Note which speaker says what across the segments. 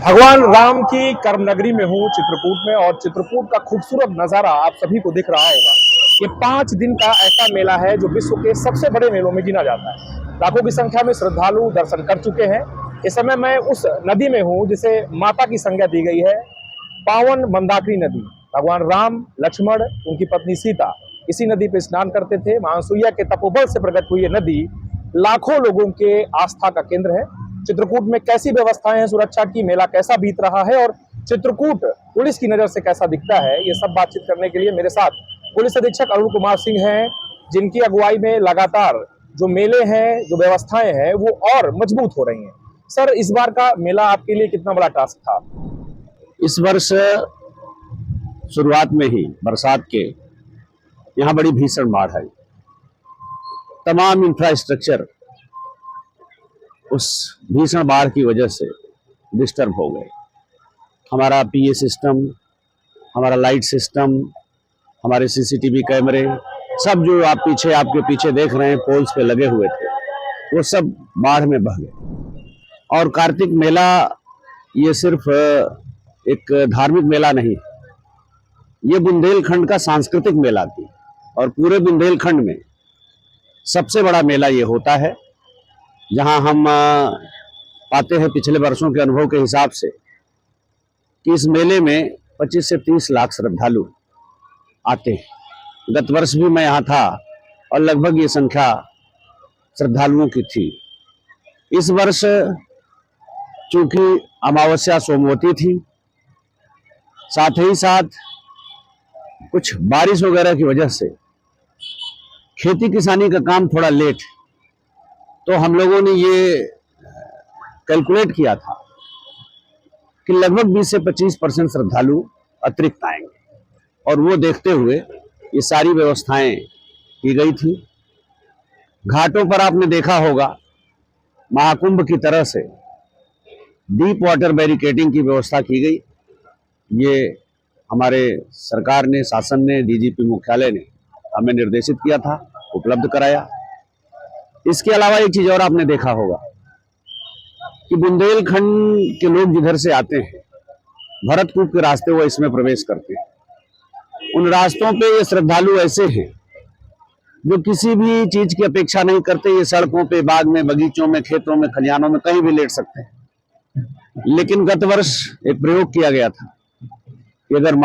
Speaker 1: भगवान राम की कर्मनगरी में हूँ चित्रकूट में। और चित्रकूट का खूबसूरत नजारा आप सभी को दिख रहा होगा। ये 5 दिन का ऐसा मेला है जो विश्व के सबसे बड़े मेलों में गिना जाता है। लाखों की संख्या में श्रद्धालु दर्शन कर चुके हैं। इस समय मैं उस नदी में हूँ जिसे माता की संज्ञा दी गई है, पावन मंदाकिनी नदी। भगवान राम, लक्ष्मण, उनकी पत्नी सीता इसी नदी पे स्नान करते थे। महासूया के तपोबल से प्रकट हुई ये नदी लाखों लोगों के आस्था का केंद्र है। चित्रकूट में कैसी व्यवस्थाएं हैं सुरक्षा की, मेला कैसा बीत रहा है और चित्रकूट पुलिस की नजर से कैसा दिखता है, ये सब बातचीत करने के लिए मेरे साथ पुलिस अधीक्षक अरुण कुमार सिंह हैं, जिनकी अगुवाई में लगातार जो मेले हैं, जो व्यवस्थाएं हैं, वो और मजबूत हो रही हैं। सर, इस बार का मेला आपके लिए कितना बड़ा टास्क था?
Speaker 2: इस वर्ष शुरुआत में ही बरसात के यहाँ बड़ी भीषण बाढ़ आई। तमाम इंफ्रास्ट्रक्चर उस भीषण बाढ़ की वजह से डिस्टर्ब हो गए। हमारा पीए सिस्टम, हमारा लाइट सिस्टम, हमारे सीसीटीवी कैमरे, सब जो आपके पीछे देख रहे हैं पोल्स पे लगे हुए थे, वो सब बाढ़ में बह गए। और कार्तिक मेला ये सिर्फ एक धार्मिक मेला नहीं, ये बुंदेलखंड का सांस्कृतिक मेला थी। और पूरे बुंदेलखंड में सबसे बड़ा मेला ये होता है, जहां हम पाते हैं पिछले वर्षों के अनुभव के हिसाब से कि इस मेले में 25 से 30 लाख श्रद्धालु आते हैं। गत वर्ष भी मैं यहाँ था और लगभग ये संख्या श्रद्धालुओं की थी। इस वर्ष चूंकि अमावस्या सोमवती थी, साथ ही साथ कुछ बारिश वगैरह की वजह से खेती किसानी का काम थोड़ा लेट, तो हम लोगों ने ये कैलकुलेट किया था कि लगभग 20 से 25% श्रद्धालु अतिरिक्त आएंगे। और वो देखते हुए ये सारी व्यवस्थाएं की गई थी। घाटों पर आपने देखा होगा महाकुंभ की तरह से डीप वाटर बैरिकेडिंग की व्यवस्था की गई। ये हमारे सरकार ने, शासन ने, डीजीपी मुख्यालय ने हमें निर्देशित किया था, उपलब्ध कराया। इसके अलावा एक चीज और आपने देखा होगा कि बुंदेलखंड के लोग जिधर से आते हैं, भरतकूप के रास्ते वो इसमें प्रवेश करते हैं। उन रास्तों पे ये श्रद्धालु ऐसे हैं जो किसी भी चीज की अपेक्षा नहीं करते। ये सड़कों पे, बाग में, बगीचों में, खेतों में, खलिहानों में कहीं भी लेट सकते हैं। लेकिन गत वर्ष एक प्रयोग किया गया था कि अगर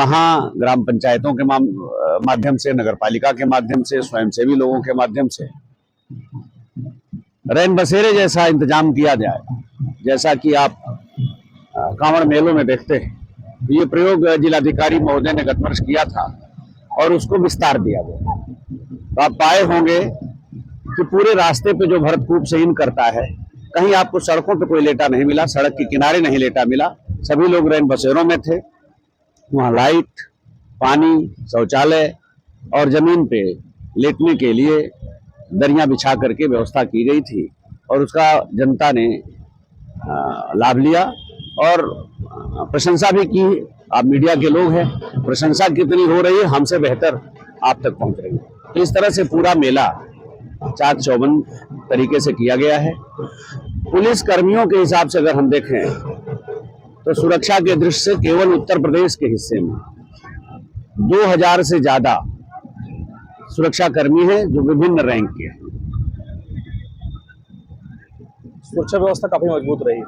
Speaker 2: ग्राम पंचायतों के माध्यम से, नगर पालिका के माध्यम से, स्वयंसेवी लोगों के माध्यम से रैन बसेरे जैसा इंतजाम किया जाए, जैसा कि आप कांवड़ मेलों में देखते हैं। ये प्रयोग जिलाधिकारी महोदय ने गत वर्ष किया था और उसको विस्तार दिया गया। तो आप पाए होंगे कि पूरे रास्ते पे जो भरतकूप से इन करता है, कहीं आपको सड़कों पे कोई लेटा नहीं मिला, सड़क के किनारे नहीं लेटा मिला। सभी लोग रैन बसेरों में थे। वहाँ लाइट, पानी, शौचालय और जमीन पे लेटने के लिए दरियां बिछा करके व्यवस्था की गई थी। और उसका जनता ने लाभ लिया और प्रशंसा भी की। आप मीडिया के लोग हैं, प्रशंसा कितनी हो रही है हमसे बेहतर आप तक पहुंच रही है। तो इस तरह से पूरा मेला चाक चौबंद तरीके से किया गया है। पुलिस कर्मियों के हिसाब से अगर हम देखें तो सुरक्षा के दृष्टि से केवल उत्तर प्रदेश के हिस्से में 2000 से ज्यादा सुरक्षा कर्मी हैं जो विभिन्न रैंक के हैं।
Speaker 1: सुरक्षा व्यवस्था काफी मजबूत रही।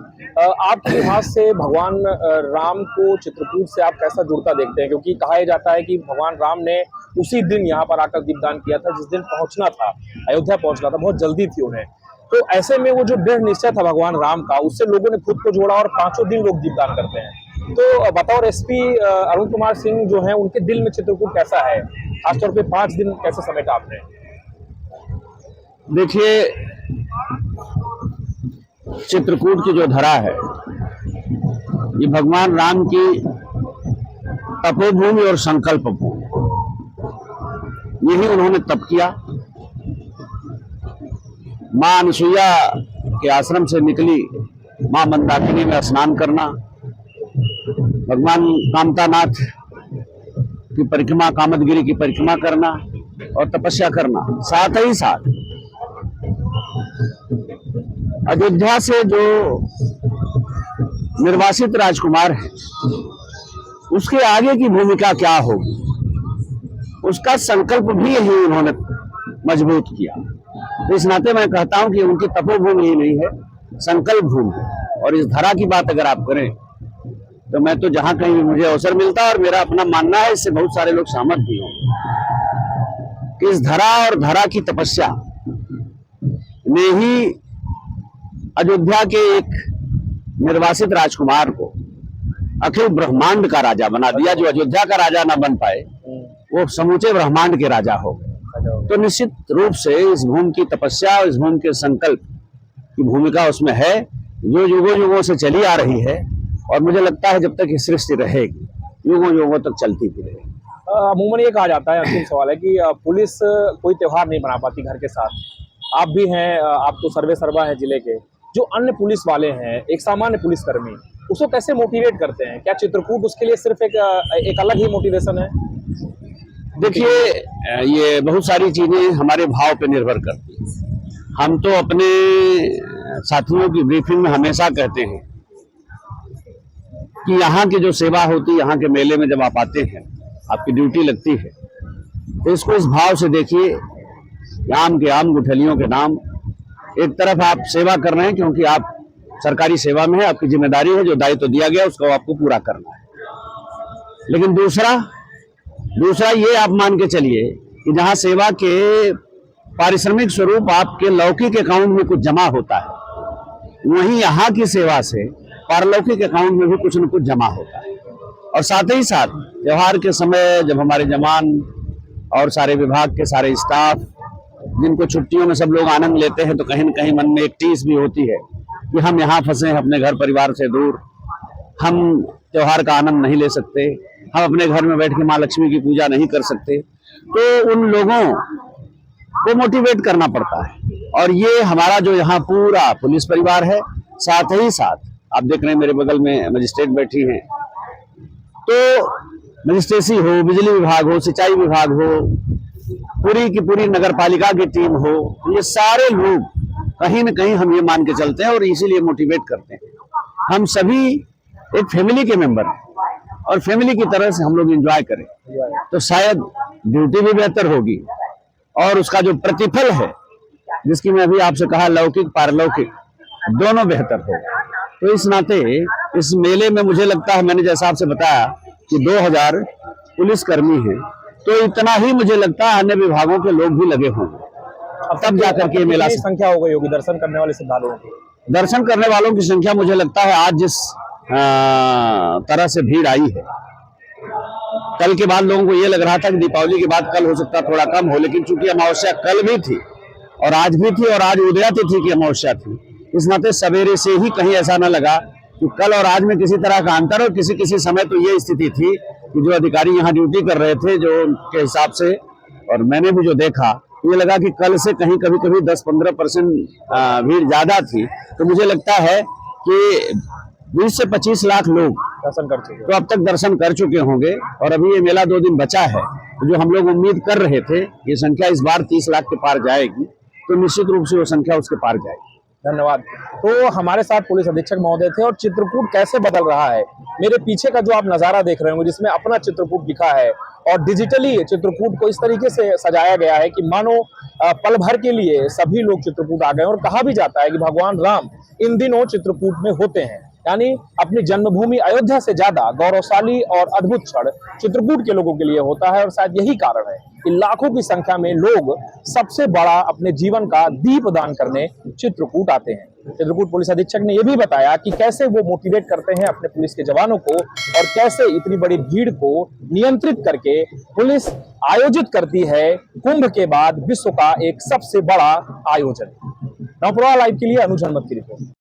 Speaker 1: आपके लिहाज से भगवान राम को चित्रकूट से आप कैसा जुड़ता देखते हैं? क्योंकि कहा जाता है कि भगवान राम ने उसी दिन यहाँ पर आकर दीपदान किया था जिस दिन पहुंचना था, अयोध्या पहुंचना था, बहुत जल्दी थी उन्हें। तो ऐसे में वो जो दृढ़ निश्चय था भगवान राम का, उससे लोगों ने खुद को जोड़ा और 5 दिन लोग दीपदान करते हैं। तो बतौर एसपी अरुण कुमार सिंह जो है, उनके दिल में चित्रकूट कैसा है, खासतौर पे 5 दिन कैसे समेटा आपने?
Speaker 2: देखिए, चित्रकूट की जो धरा है, ये भगवान राम की तपोभूमि और संकल्प भूमि। यही उन्होंने तप किया। मां अनसुईया के आश्रम से निकली मां मंदाकिनी में स्नान करना, भगवान कामतानाथ की परिक्रमा, कामदगिरी की परिक्रमा करना और तपस्या करना, साथ ही साथ अयोध्या से जो निर्वासित राजकुमार है, उसके आगे की भूमिका क्या होगी, उसका संकल्प भी यही उन्होंने मजबूत किया। तो इस नाते मैं कहता हूं कि उनकी तपोभूमि ही नहीं है, संकल्प भूमि है। और इस धरा की बात अगर आप करें तो मैं तो जहां कहीं मुझे अवसर मिलता है, और मेरा अपना मानना है, इससे बहुत सारे लोग सहमत भी होंगे, कि इस धरा और धरा की तपस्या ने ही अयोध्या के एक निर्वासित राजकुमार को अखिल ब्रह्मांड का राजा बना दिया। जो अयोध्या का राजा ना बन पाए, वो समूचे ब्रह्मांड के राजा हो गए। तो निश्चित रूप से इस भूमि की तपस्या और इस भूमि के संकल्प की भूमिका उसमें है, जो युगों युगों से चली आ रही है, और मुझे लगता है जब तक ये सृष्टि रहेगी, युगों युगों तक चलती भी रहेगी।
Speaker 1: अमूमन ये कहा जाता है, अंतिम सवाल है, कि पुलिस कोई त्योहार नहीं मना पाती घर के साथ। आप भी हैं, आप तो सर्वे सर्वा है जिले के। जो अन्य पुलिस वाले हैं, एक सामान्य पुलिसकर्मी, उसको कैसे मोटिवेट करते हैं? क्या चित्रकूट उसके लिए सिर्फ एक अलग ही मोटिवेशन है?
Speaker 2: देखिए, ये बहुत सारी चीजें हमारे भाव पे निर्भर करती हैं। हम तो अपने साथियों की ब्रीफिंग में हमेशा कहते हैं कि यहाँ की जो सेवा होती है, यहाँ के मेले में जब आप आते हैं, आपकी ड्यूटी लगती है, तो इसको इस भाव से देखिए, आम के आम गुठलियों के नाम। एक तरफ आप सेवा कर रहे हैं क्योंकि आप सरकारी सेवा में है, आपकी जिम्मेदारी है, जो दायित्व दिया गया उसको आपको पूरा करना है। लेकिन दूसरा ये आप मान के चलिए कि जहां सेवा के पारिश्रमिक स्वरूप आपके लौकिक अकाउंट में कुछ जमा होता है, वहीं यहाँ की सेवा से पारलौकिक अकाउंट में भी कुछ न कुछ जमा होता है। और साथ ही साथ त्योहार के समय जब हमारे जवान और सारे विभाग के सारे स्टाफ, जिनको छुट्टियों में सब लोग आनंद लेते हैं, तो कहीं न कहीं मन में एक टीस भी होती है कि हम यहाँ फंसे हैं अपने घर परिवार से दूर, हम त्योहार का आनंद नहीं ले सकते, हम अपने घर में बैठ के माँ लक्ष्मी की पूजा नहीं कर सकते। तो उन लोगों को मोटिवेट करना पड़ता है। और ये हमारा जो यहाँ पूरा पुलिस परिवार है, साथ ही साथ आप देख रहे हैं मेरे बगल में मजिस्ट्रेट बैठी हैं, तो मजिस्ट्रेसी हो, बिजली विभाग हो, सिंचाई विभाग हो, पूरी की पूरी नगर पालिका की टीम हो, ये सारे लोग कहीं न कहीं हम ये मान के चलते हैं और इसीलिए मोटिवेट करते हैं। हम सभी एक फैमिली के मेंबर हैं, और फैमिली की तरह से हम लोग एंजॉय करें, तो शायद ड्यूटी भी बेहतर होगी, और उसका जो प्रतिफल है, जिसकी मैं अभी आपसे कहा, लौकिक पारलौकिक दोनों बेहतर होगा। तो इस नाते इस मेले में मुझे लगता है, मैंने जैसा आपसे बताया कि 2000 पुलिसकर्मी हैं, तो इतना ही मुझे लगता है अन्य विभागों के लोग भी लगे होंगे, तब जाकर के मेला
Speaker 1: संख्या हो गई होगी दर्शन करने वाले श्रद्धालुओं की।
Speaker 2: दर्शन करने वालों की संख्या मुझे लगता है आज जिस तरह से भीड़ आई है, कल के बाद लोगों को ये लग रहा था कि दीपावली के बाद कल हो सकता थोड़ा कम हो, लेकिन चूंकि अमावस्या कल भी थी और आज भी थी, और आज उदया तिथि की अमावस्या थी, इस नाते सवेरे से ही कहीं ऐसा न लगा कि कल और आज में किसी तरह का अंतर। और किसी समय तो ये स्थिति थी कि जो अधिकारी यहाँ ड्यूटी कर रहे थे, जो के हिसाब से, और मैंने भी जो देखा, ये लगा कि कल से कहीं कभी 10-15% भीड़ ज्यादा थी। तो मुझे लगता है कि 20 से 25 लाख लोग
Speaker 1: दर्शन कर चुके,
Speaker 2: तो अब तक दर्शन कर चुके होंगे, और अभी ये मेला 2 दिन बचा है। तो जो हम लोग उम्मीद कर रहे थे, ये संख्या इस बार 30 लाख के पार जाएगी, तो निश्चित रूप से वो संख्या उसके पार जाएगी।
Speaker 1: धन्यवाद। तो हमारे साथ पुलिस अधीक्षक महोदय थे। और चित्रकूट कैसे बदल रहा है, मेरे पीछे का जो आप नजारा देख रहे होंगे, जिसमें अपना चित्रकूट लिखा है, और डिजिटली चित्रकूट को इस तरीके से सजाया गया है कि मानो पल भर के लिए सभी लोग चित्रकूट आ गए। और कहा भी जाता है कि भगवान राम इन दिनों चित्रकूट में होते हैं, यानी अपनी जन्मभूमि अयोध्या से ज्यादा गौरवशाली और अद्भुत क्षण चित्रकूट के लोगों के लिए होता है। और शायद यही कारण है कि लाखों की संख्या में लोग सबसे बड़ा अपने जीवन का दीप दान करने चित्रकूट आते हैं। चित्रकूट पुलिस अधीक्षक ने यह भी बताया कि कैसे वो मोटिवेट करते हैं अपने पुलिस के जवानों को, और कैसे इतनी बड़ी भीड़ को नियंत्रित करके पुलिस आयोजित करती है कुंभ के बाद विश्व का एक सबसे बड़ा आयोजन। नवप्रभा लाइव के लिए अनुज हनुमत की रिपोर्ट।